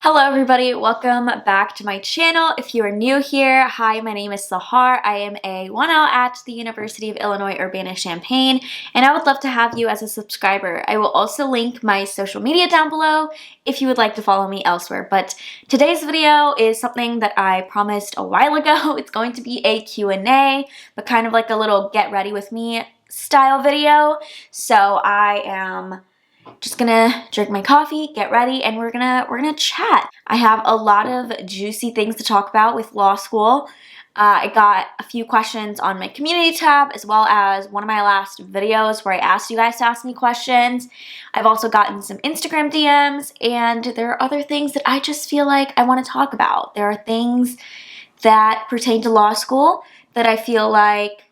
Hello everybody, welcome back to my channel. If you are new here, hi, my name is Sahar. I am a 1L at the University of Illinois Urbana Champaign, and I would love to have you as a subscriber. I will also link my social media down below if you would like to follow me elsewhere. But today's video is something that I promised a while ago. It's going to be a Q&A, but kind of like a little get ready with me style video. So I am just gonna drink my coffee, get ready, and we're gonna chat. I have a lot of juicy things to talk about with law school. I got a few questions on my community tab, as well as one of my last videos where I asked you guys to ask me questions. I've also gotten some Instagram DMs, and there are other things that I just feel like I want to talk about. There are things that pertain to law school that I feel like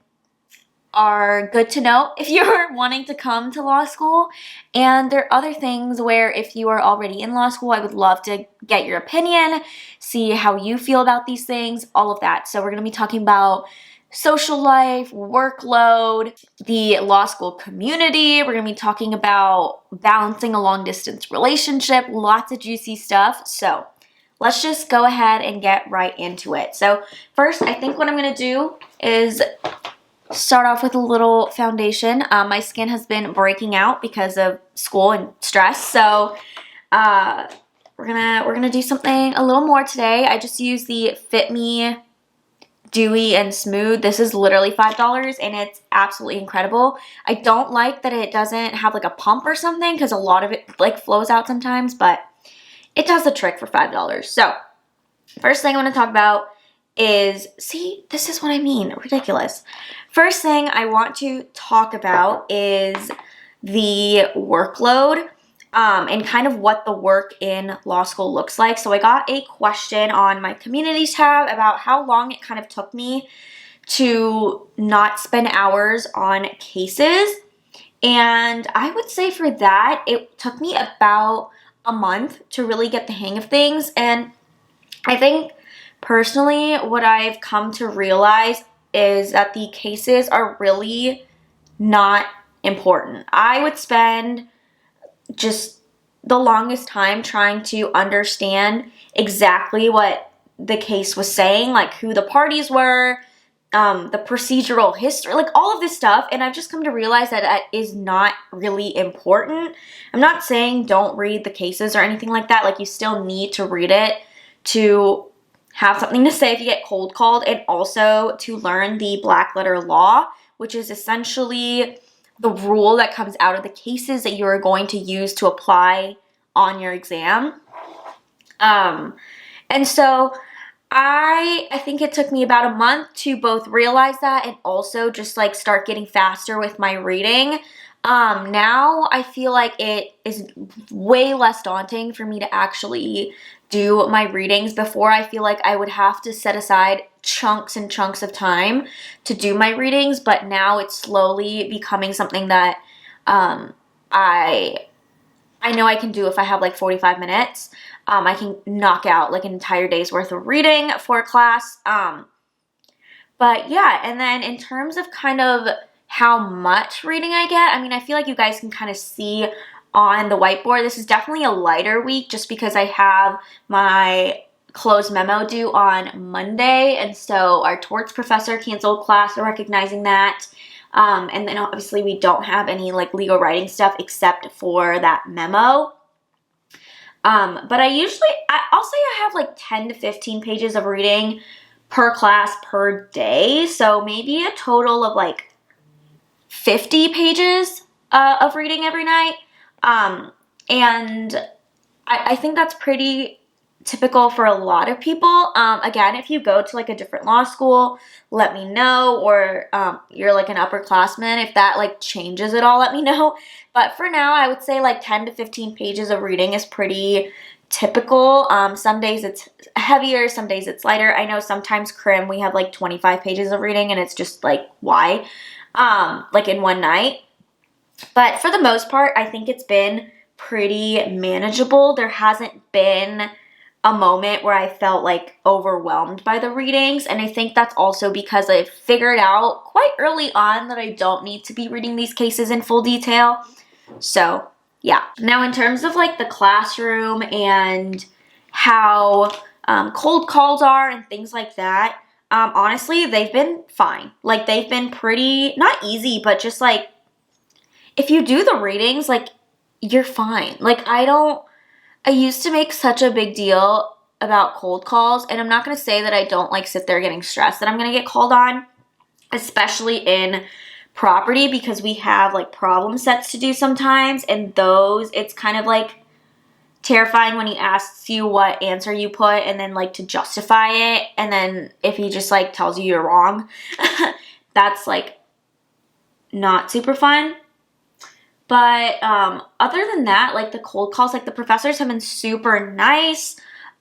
are good to know if you're wanting to come to law school, and there are other things where if you are already in law school, I would love to get your opinion, see how you feel about these things, all of that. So we're going to be talking about social life, workload, the law school community. We're going to be talking about balancing a long distance relationship, lots of juicy stuff. So let's just go ahead and get right into it. So first, I think what I'm going to do is start off with a little foundation. My skin has been breaking out because of school and stress, so we're gonna do something a little more today. I just used the Fit Me Dewy and Smooth. This is literally $5 and it's absolutely incredible. I don't like that it doesn't have like a pump or something because a lot of it like flows out sometimes, but it does the trick for $5. So first thing I want to talk about is, see, this is what I mean, ridiculous. First thing I want to talk about is the workload and kind of what the work in law school looks like. So I got a question on my community tab about how long it kind of took me to not spend hours on cases. And I would say for that, it took me about a month to really get the hang of things. And I think personally, what I've come to realize is that the cases are really not important. I would spend just the longest time trying to understand exactly what the case was saying, like who the parties were, the procedural history, like all of this stuff, and I've just come to realize that that is not really important. I'm not saying don't read the cases or anything like that. Like, you still need to read it to have something to say if you get cold called, and also to learn the black letter law, which is essentially the rule that comes out of the cases that you are going to use to apply on your exam. And so I think it took me about a month to both realize that and also just like start getting faster with my reading. Now I feel like it is way less daunting for me to actually do my readings. Before, I feel like I would have to set aside chunks and chunks of time to do my readings, but now it's slowly becoming something that I know I can do. If I have like 45 minutes, I can knock out like an entire day's worth of reading for a class. But yeah, and then in terms of kind of how much reading I get, I mean, I feel like you guys can kind of see on the whiteboard. This is definitely a lighter week just because I have my closed memo due on Monday, and so our torts professor canceled class, so recognizing that. And then obviously we don't have any like legal writing stuff except for that memo. But I'll say I have like 10 to 15 pages of reading per class per day, so maybe a total of like 50 pages of reading every night. And I think that's pretty typical for a lot of people. Again, if you go to like a different law school, let me know, or you're like an upperclassman, if that like changes at all, let me know. But for now, I would say like 10 to 15 pages of reading is pretty typical. Some days it's heavier, some days it's lighter. I know sometimes crim, we have like 25 pages of reading, and it's just like, why? Like in one night. But for the most part, I think it's been pretty manageable. There hasn't been a moment where I felt like overwhelmed by the readings, and I think that's also because I figured out quite early on that I don't need to be reading these cases in full detail. So yeah. Now in terms of like the classroom and how cold calls are and things like that. Honestly, they've been fine. Like, they've been pretty, not easy, but just like, if you do the readings, like, you're fine. Like, I used to make such a big deal about cold calls, and I'm not going to say that I don't like sit there getting stressed that I'm going to get called on, especially in property, because we have like problem sets to do sometimes, and those, it's kind of like terrifying when he asks you what answer you put and then like to justify it, and then if he just like tells you you're wrong, that's like not super fun. But other than that, like the cold calls, like the professors have been super nice,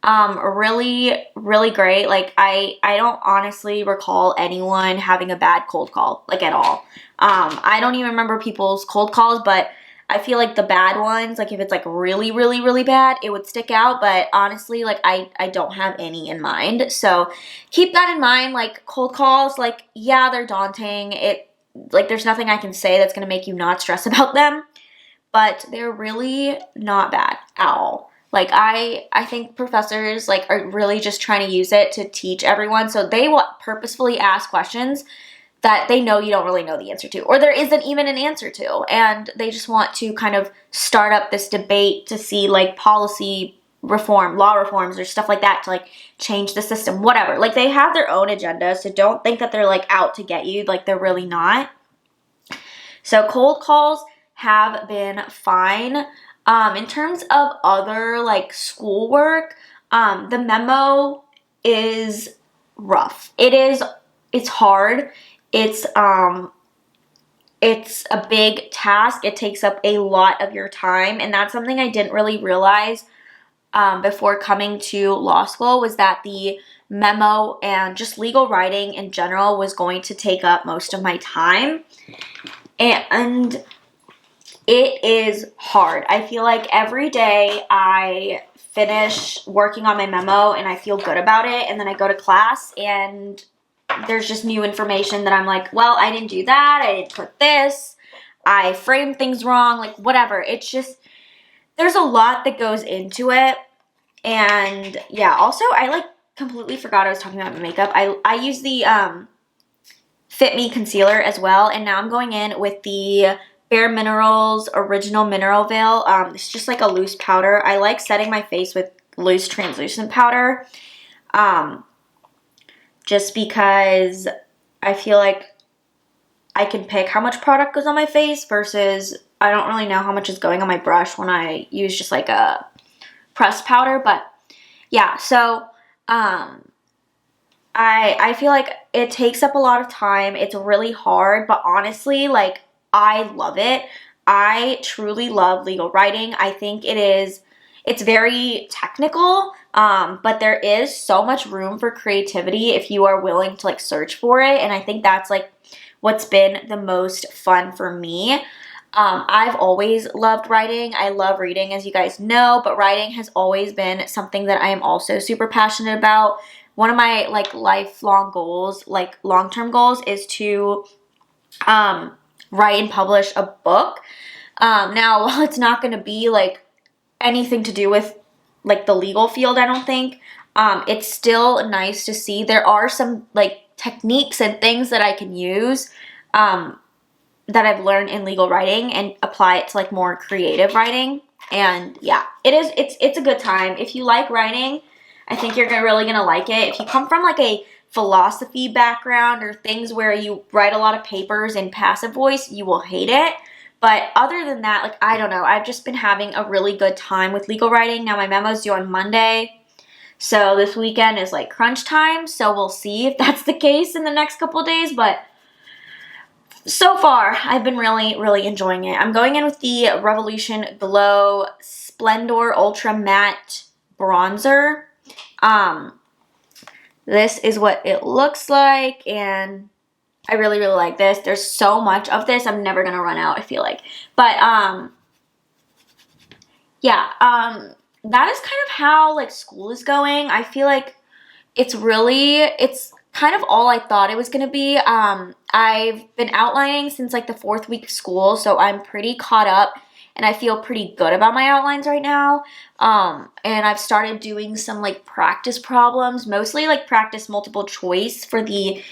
really, really great. Like I don't honestly recall anyone having a bad cold call, like at all. I don't even remember people's cold calls, but I feel like the bad ones, like if it's like really, really, really bad, it would stick out. But honestly, like I don't have any in mind. So keep that in mind. Like cold calls, like, yeah, they're daunting. Like there's nothing I can say that's going to make you not stress about them, but they're really not bad at all. Like I think professors like are really just trying to use it to teach everyone. So they will purposefully ask questions that they know you don't really know the answer to, or there isn't even an answer to. And they just want to kind of start up this debate to see like policy reform, law reforms or stuff like that to like change the system, whatever. Like they have their own agenda, so don't think that they're like out to get you. Like they're really not. So cold calls have been fine. In terms of other like schoolwork, the memo is rough. It's hard. It's a big task. It takes up a lot of your time, and that's something I didn't really realize before coming to law school, was that the memo and just legal writing in general was going to take up most of my time. And it is hard. I feel like every day I finish working on my memo and I feel good about it, and then I go to class and there's just new information that I'm like, well, I didn't do that. I didn't put this. I framed things wrong, like whatever. It's just, there's a lot that goes into it. And yeah, also I like completely forgot I was talking about my makeup. I use the Fit Me concealer as well, and now I'm going in with the Bare Minerals Original Mineral Veil. It's just like a loose powder. I like setting my face with loose translucent powder, just because I feel like I can pick how much product goes on my face versus I don't really know how much is going on my brush when I use just like a pressed powder. But yeah, so I feel like it takes up a lot of time. It's really hard, but honestly, like, I love it. I truly love legal writing. I think it's very technical, but there is so much room for creativity if you are willing to like search for it. And I think that's like what's been the most fun for me. I've always loved writing. I love reading, as you guys know, but writing has always been something that I am also super passionate about. One of my like lifelong goals, like long-term goals, is to write and publish a book. Now, while it's not going to be like anything to do with like the legal field, I don't think, it's still nice to see there are some like techniques and things that I can use that I've learned in legal writing and apply it to like more creative writing. And yeah, it's a good time. If you like writing, I think you're really gonna like it. If you come from like a philosophy background or things where you write a lot of papers in passive voice, you will hate it. But other than that, like, I don't know, I've just been having a really good time with legal writing. Now my memo's due on Monday, so this weekend is like crunch time, so we'll see if that's the case in the next couple of days. But so far, I've been really, really enjoying it. I'm going in with the Revolution Glow Splendor Ultra Matte Bronzer. This is what it looks like, and I really, really like this. There's so much of this, I'm never gonna run out, I feel like. But, yeah, that is kind of how, like, school is going. I feel like it's kind of all I thought it was gonna be. I've been outlining since, like, the 4th week of school, so I'm pretty caught up. and I feel pretty good about my outlines right now. And I've started doing some like practice problems, mostly like practice multiple choice for the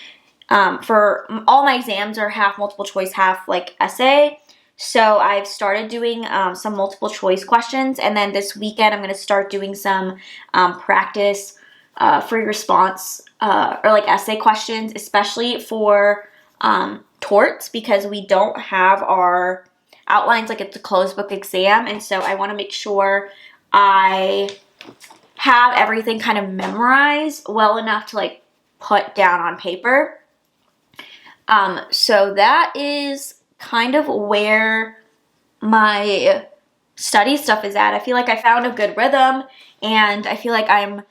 for all my exams are half multiple choice, half like essay. So I've started doing some multiple choice questions, and then this weekend I'm going to start doing some practice free response or like essay questions, especially for torts, because we don't have our outlines like it's a closed book exam, and so I want to make sure I have everything kind of memorized well enough to like put down on paper. So that is kind of where my study stuff is at. I feel like I found a good rhythm, and I feel like I'm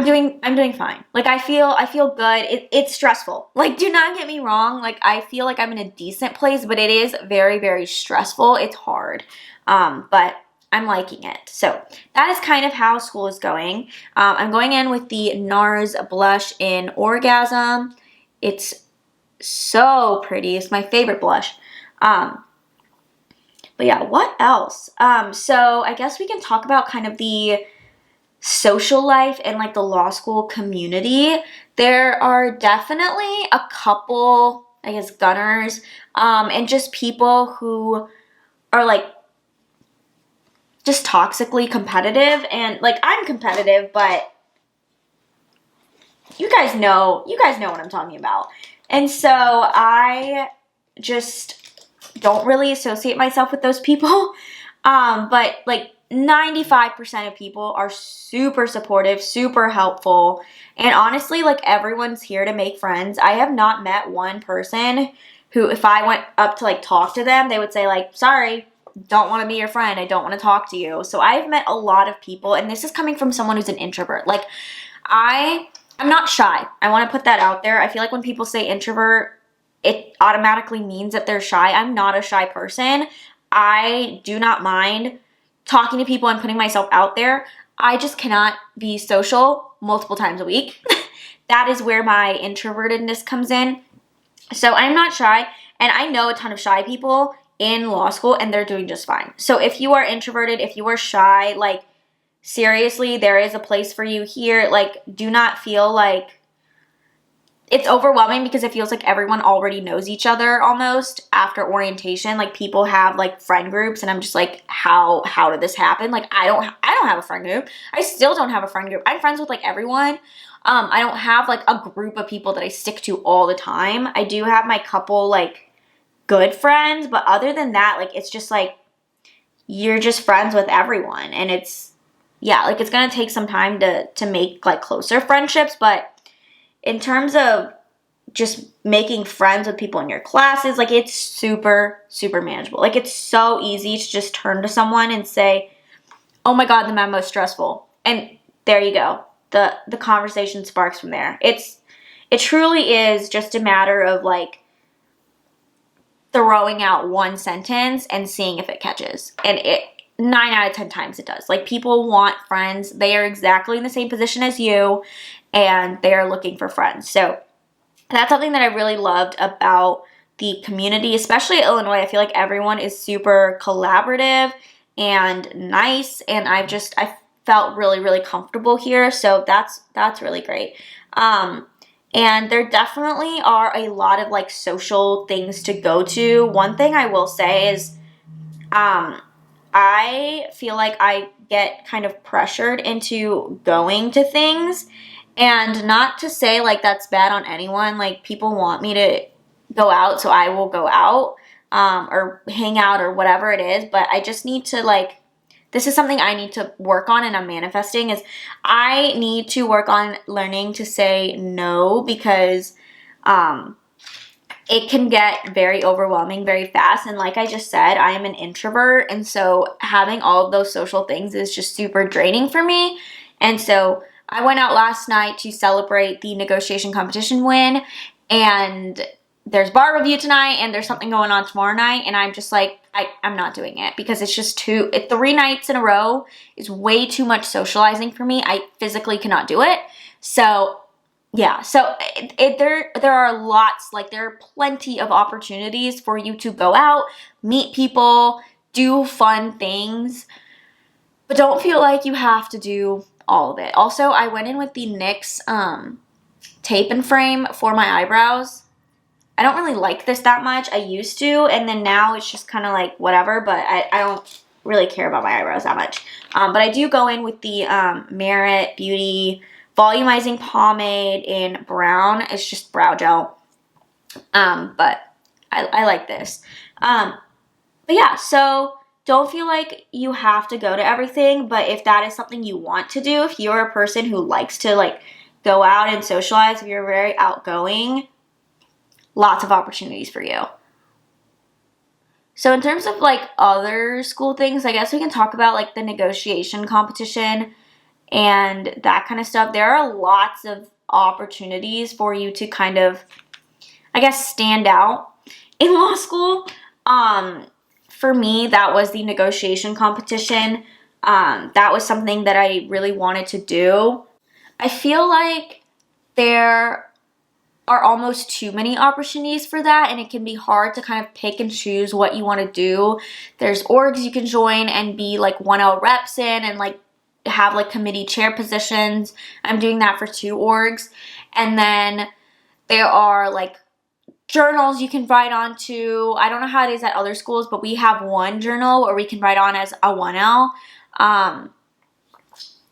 doing fine. Like I feel good. It's stressful. Like, do not get me wrong. Like I feel like I'm in a decent place, but it is very, very stressful. It's hard. But I'm liking it. So that is kind of how school is going. I'm going in with the NARS blush in Orgasm. It's so pretty. It's my favorite blush. But yeah, what else? So I guess we can talk about kind of the social life and like the law school community. There are definitely a couple, I guess, gunners, and just people who are like just toxically competitive. And like I'm competitive, but you guys know what I'm talking about. And so I just don't really associate myself with those people. But like 95% of people are super supportive, super helpful. And honestly, like everyone's here to make friends. I have not met one person who, if I went up to like talk to them, they would say like, sorry, don't want to be your friend. I don't want to talk to you. So I've met a lot of people, and this is coming from someone who's an introvert. Like I'm not shy. I want to put that out there. I feel like when people say introvert, it automatically means that they're shy. I'm not a shy person. I do not mind talking to people and putting myself out there. I just cannot be social multiple times a week. That is where my introvertedness comes in. So I'm not shy, and I know a ton of shy people in law school, and they're doing just fine. So if you are introverted, if you are shy, like seriously, there is a place for you here. Like, do not feel like it's overwhelming, because it feels like everyone already knows each other almost after orientation. Like people have like friend groups, and I'm just like, how did this happen? Like I don't have a friend group. I still don't have a friend group. I'm friends with like everyone. I don't have like a group of people that I stick to all the time. I do have my couple like good friends, but other than that, like it's just like you're just friends with everyone, and it's like it's gonna take some time to make like closer friendships. But in terms of just making friends with people in your classes, like it's super, super manageable. Like it's so easy to just turn to someone and say, oh my God, the memo is stressful. And there you go. The conversation sparks from there. It truly is just a matter of like throwing out one sentence and seeing if it catches. And 9 out of 10 times it does. Like people want friends. They are exactly in the same position as you, and they're looking for friends. So that's something that I really loved about the community, especially at Illinois. I feel like everyone is super collaborative and nice, and I felt really, really comfortable here. So that's really great. And there definitely are a lot of like social things to go to. One thing I will say is I feel like I get kind of pressured into going to things, and not to say like that's bad on anyone. Like people want me to go out, so I will go out or hang out or whatever it is. But I just need to like, this is something I need to work on, and I'm manifesting, is I need to work on learning to say no, because it can get very overwhelming very fast. And like I just said, I am an introvert, and so having all of those social things is just super draining for me. And so I went out last night to celebrate the negotiation competition win, and there's bar review tonight, and there's something going on tomorrow night, and I'm just like, I'm not doing it, because it's just 3 nights in a row is way too much socializing for me. I physically cannot do it. So yeah, so there are lots, like there are plenty of opportunities for you to go out, meet people, do fun things, but don't feel like you have to do all of it. Also, I went in with the NYX tape and frame for my eyebrows. I don't really like this that much. I used to, and then now it's just kind of like whatever, but I don't really care about my eyebrows that much. But I do go in with the Merit Beauty Volumizing Pomade in brown. It's just brow gel. But I like this. But yeah, so don't feel like you have to go to everything, but if that is something you want to do, if you're a person who likes to like go out and socialize, if you're very outgoing, lots of opportunities for you. So in terms of like other school things, I guess we can talk about like the negotiation competition and that kind of stuff. There are lots of opportunities for you to kind of, I guess, stand out in law school. For me, that was the negotiation competition. That was something that I really wanted to do. I feel like there are almost too many opportunities for that, and it can be hard to kind of pick and choose what you want to do. There's orgs you can join and be like 1L reps in and like have like committee chair positions. I'm doing that for 2 orgs. And then there are like journals you can write on to. I don't know how it is at other schools, but we have one journal where we can write on as a 1L.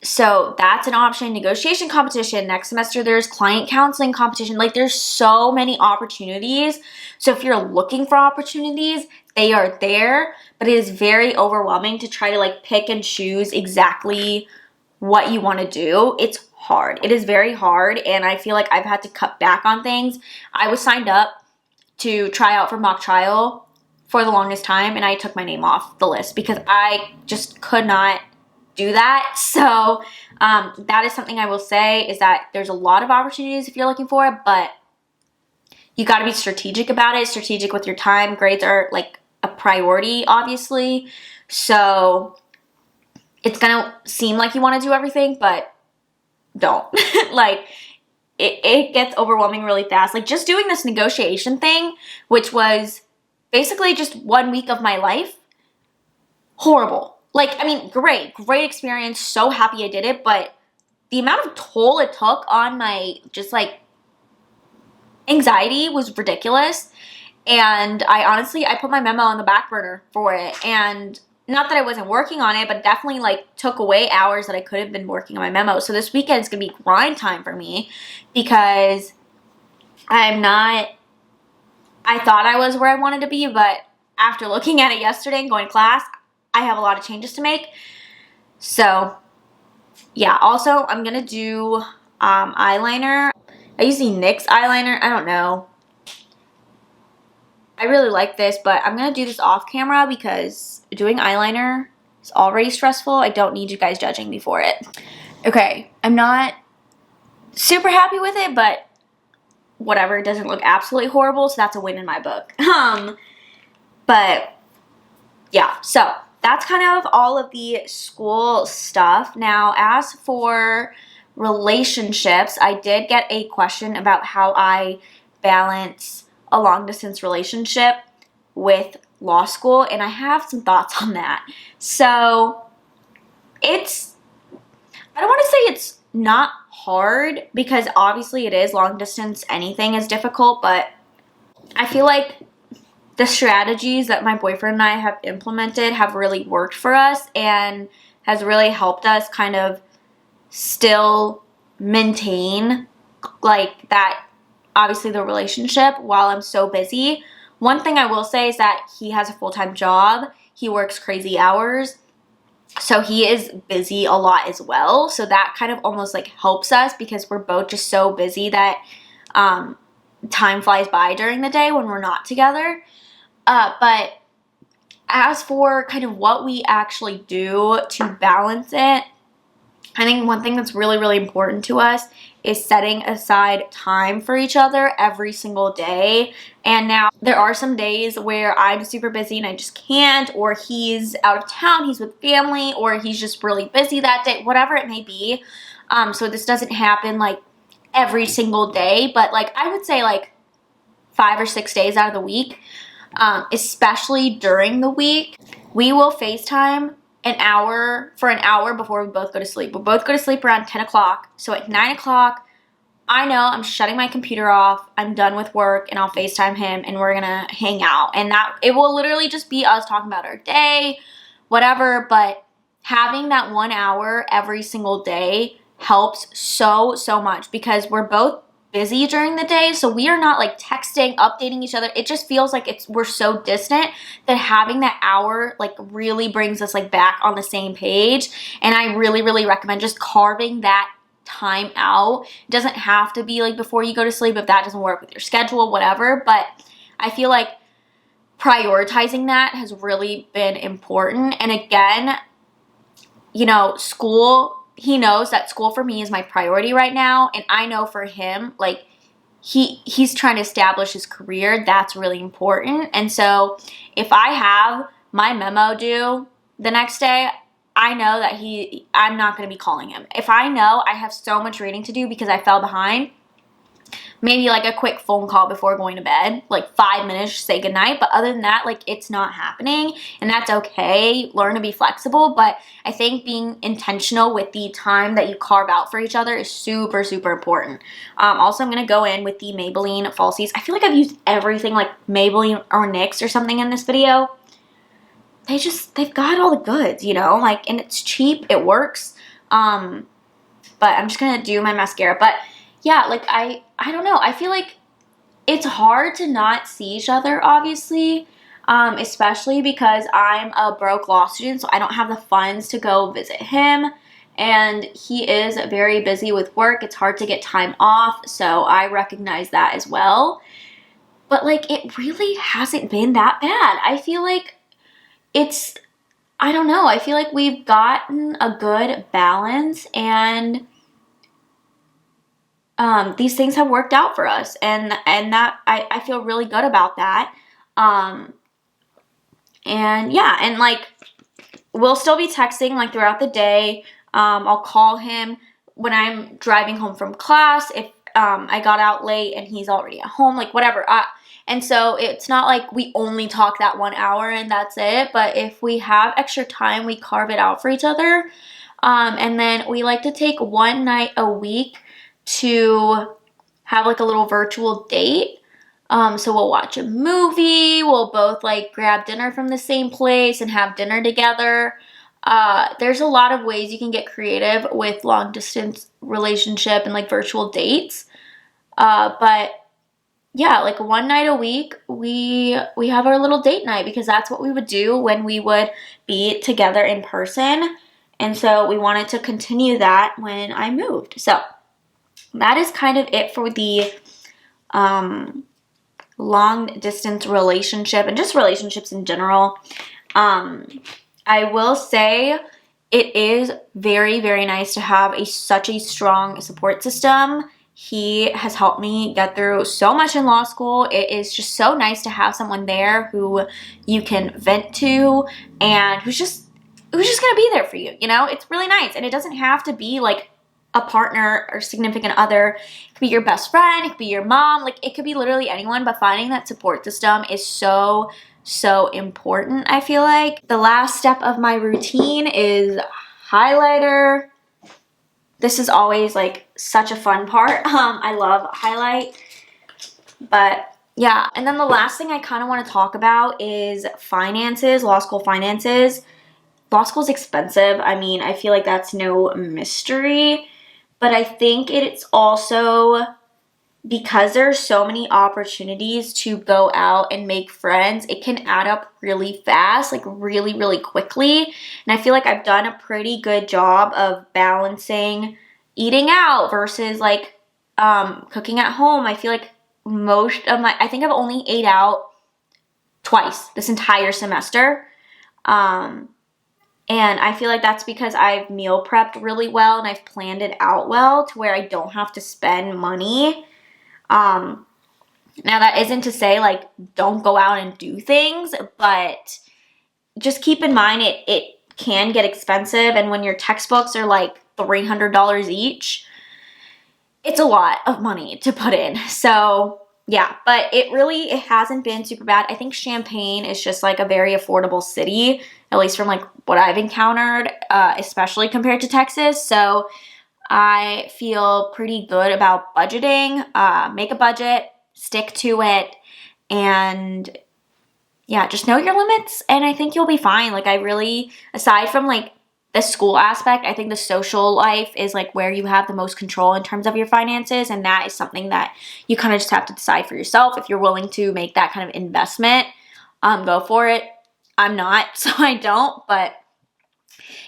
So that's an option. Negotiation competition. Next semester there's client counseling competition. Like there's so many opportunities. So if you're looking for opportunities, they are there, but it is very overwhelming to try to like pick and choose exactly what you want to do. It's hard. It is very hard, and I feel like I've had to cut back on things. I was signed up to try out for mock trial for the longest time, and I took my name off the list because I just could not do that. So that is something I will say, is that there's a lot of opportunities if you're looking for it, but you got to be strategic about it, strategic with your time. Grades are like a priority, obviously. So it's going to seem like you want to do everything, but don't. Like it gets overwhelming really fast. Like just doing this negotiation thing, which was basically just 1 week of my life, horrible. Like, I mean, great experience. So happy I did it, but the amount of toll it took on my just like anxiety was ridiculous. And I put my memo on the back burner for it. And not that I wasn't working on it, but definitely like took away hours that I could have been working on my memo. So this weekend is going to be grind time for me because I thought I was where I wanted to be, but after looking at it yesterday and going to class, I have a lot of changes to make. So yeah, also I'm going to do eyeliner. I use the NYX eyeliner. I don't know. I really like this, but I'm going to do this off camera because doing eyeliner is already stressful. I don't need you guys judging me for it. Okay, I'm not super happy with it, but whatever. It doesn't look absolutely horrible, so that's a win in my book. But yeah, so that's kind of all of the school stuff. Now, as for relationships, I did get a question about how I balance a long-distance relationship with law school, and I have some thoughts on that. So I don't want to say it's not hard, because obviously it is. Long distance, anything is difficult, but I feel like the strategies that my boyfriend and I have implemented have really worked for us and has really helped us kind of still maintain like that, obviously, the relationship while I'm so busy. One thing I will say is that he has a full-time job. He works crazy hours. So he is busy a lot as well. So that kind of almost like helps us because we're both just so busy that time flies by during the day when we're not together. But as for kind of what we actually do to balance it, I think one thing that's really, really important to us is setting aside time for each other every single day. And now there are some days where I'm super busy and I just can't, or he's out of town, he's with family, or he's just really busy that day, whatever it may be. So this doesn't happen like every single day, but like I would say like 5 or 6 days out of the week, especially during the week, we will FaceTime for an hour before we both go to sleep. We'll both go to sleep around 10 o'clock. So at 9 o'clock, I know I'm shutting my computer off, I'm done with work, and I'll FaceTime him and we're gonna hang out. And that it will literally just be us talking about our day, whatever, but having that 1 hour every single day helps so much because we're both busy during the day, so we are not like texting, updating each other. It just feels like we're so distant that having that hour like really brings us like back on the same page. And I really recommend just carving that time out. It doesn't have to be like before you go to sleep if that doesn't work with your schedule, whatever, but I feel like prioritizing that has really been important. And again, you know, school, he knows that school for me is my priority right now, and I know for him, like, he's trying to establish his career. That's really important. And so if I have my memo due the next day, I know that I'm not going to be calling him. If I know I have so much reading to do because I fell behind, maybe like a quick phone call before going to bed, like 5 minutes, say goodnight. But other than that, like, it's not happening, and that's okay. Learn to be flexible. But I think being intentional with the time that you carve out for each other is super important. Also, I'm going to go in with the Maybelline falsies. I feel like I've used everything like Maybelline or NYX or something in this video. They've got all the goods, you know, like, and it's cheap, it works. But I'm just going to do my mascara. But yeah, like, I don't know. I feel like it's hard to not see each other, obviously, especially because I'm a broke law student, so I don't have the funds to go visit him, and he is very busy with work. It's hard to get time off, so I recognize that as well. But, like, it really hasn't been that bad. I feel like I don't know. I feel like we've gotten a good balance, and these things have worked out for us, and that I feel really good about that. And yeah, and like, we'll still be texting like throughout the day. I'll call him when I'm driving home from class if I got out late and he's already at home, like whatever. And so it's not like we only talk that 1 hour and that's it, but if we have extra time, we carve it out for each other. And then we like to take one night a week to have like a little virtual date. So we'll watch a movie, we'll both like grab dinner from the same place and have dinner together. There's a lot of ways you can get creative with long distance relationship and like virtual dates. But yeah, like one night a week, we have our little date night because that's what we would do when we would be together in person. And so we wanted to continue that when I moved. So that is kind of it for the long distance relationship and just relationships in general. I will say it is very, very nice to have such a strong support system. He has helped me get through so much in law school. It is just so nice to have someone there who you can vent to and who's just going to be there for you. You know, it's really nice. And it doesn't have to be like a partner or significant other. It could be your best friend. It could be your mom. Like, it could be literally anyone. But finding that support system is so important, I feel like. The last step of my routine is highlighter. This is always like such a fun part. I love highlight. But yeah, and then the last thing I kind of want to talk about is finances, law school finances. Law school is expensive. I mean, I feel like that's no mystery. But I think it's also because there are so many opportunities to go out and make friends, it can add up really fast, like really quickly. And I feel like I've done a pretty good job of balancing eating out versus like cooking at home. I feel like I think I've only ate out twice this entire semester. And I feel like that's because I've meal prepped really well and I've planned it out well to where I don't have to spend money. Now that isn't to say like don't go out and do things, but just keep in mind it can get expensive, and when your textbooks are like $300 each, it's a lot of money to put in. So yeah, but it hasn't been super bad. I think Champaign is just like a very affordable city, at least from like what I've encountered, especially compared to Texas. So I feel pretty good about budgeting. Make a budget, stick to it, and yeah, just know your limits, and I think you'll be fine. Like, I really, aside from like the school aspect, I think the social life is like where you have the most control in terms of your finances, and that is something that you kind of just have to decide for yourself. If you're willing to make that kind of investment, go for it. I'm not, so I don't, but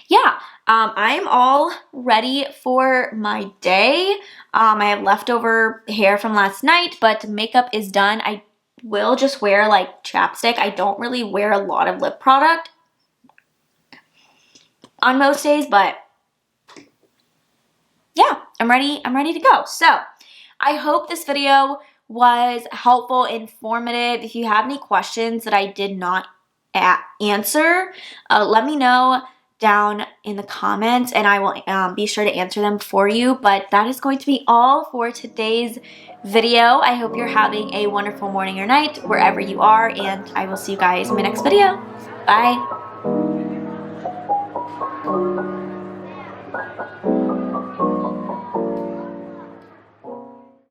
yeah, I'm all ready for my day. I have leftover hair from last night, but makeup is done. I will just wear like chapstick. I don't really wear a lot of lip product on most days, but yeah, I'm ready to go. So I hope this video was helpful, informative. If you have any questions that I did not answer, let me know down in the comments, and I will be sure to answer them for you. But that is going to be all for today's video. I hope you're having a wonderful morning or night wherever you are, and I will see you guys in my next video. Bye.